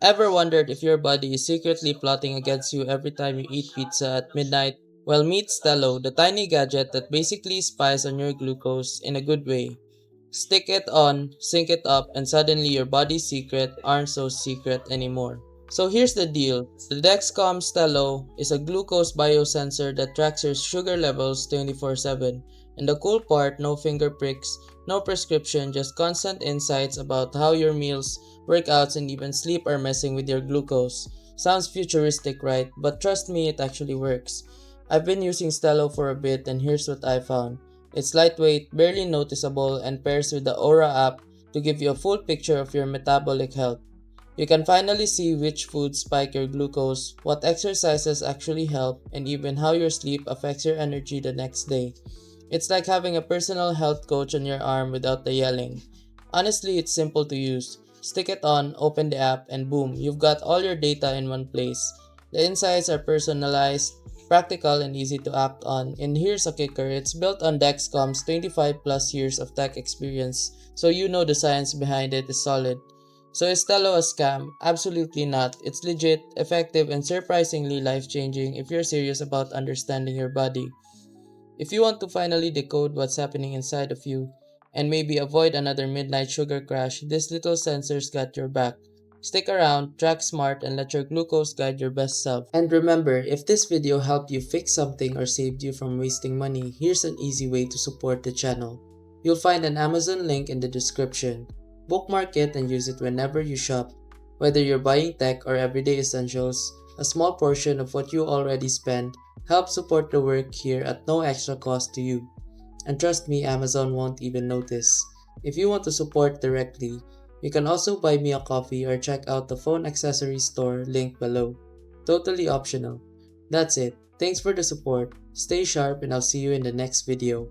Ever wondered if your body is secretly plotting against you every time you eat pizza at midnight? Well, meet Stelo, the tiny gadget that basically spies on your glucose in a good way. Stick it on, sync it up, and suddenly your body's secret aren't so secret anymore. So here's the deal. The Dexcom Stelo is a glucose biosensor that tracks your sugar levels 24/7. And the cool part, no finger pricks, no prescription, just constant insights about how your meals, workouts, and even sleep are messing with your glucose. Sounds futuristic, right? But trust me, it actually works. I've been using Stelo for a bit and here's what I found. It's lightweight, barely noticeable, and pairs with the Aura app to give you a full picture of your metabolic health. You can finally see which foods spike your glucose, what exercises actually help, and even how your sleep affects your energy the next day. It's like having a personal health coach on your arm without the yelling. Honestly, it's simple to use. Stick it on, open the app, and boom, you've got all your data in one place. The insights are personalized, practical, and easy to act on. And here's a kicker, it's built on Dexcom's 25 plus years of tech experience, so you know the science behind it is solid. So is Tello a scam? Absolutely not. It's legit, effective, and surprisingly life-changing if you're serious about understanding your body. If you want to finally decode what's happening inside of you, and maybe avoid another midnight sugar crash, this little sensor's got your back. Stick around, track smart, and let your glucose guide your best self. And remember, if this video helped you fix something or saved you from wasting money, here's an easy way to support the channel. You'll find an Amazon link in the description. Bookmark it and use it whenever you shop. Whether you're buying tech or everyday essentials, a small portion of what you already spend helps support the work here at no extra cost to you. And trust me, Amazon won't even notice. If you want to support directly, you can also buy me a coffee or check out the phone accessory store link below. Totally optional. That's it. Thanks for the support. Stay sharp and I'll see you in the next video.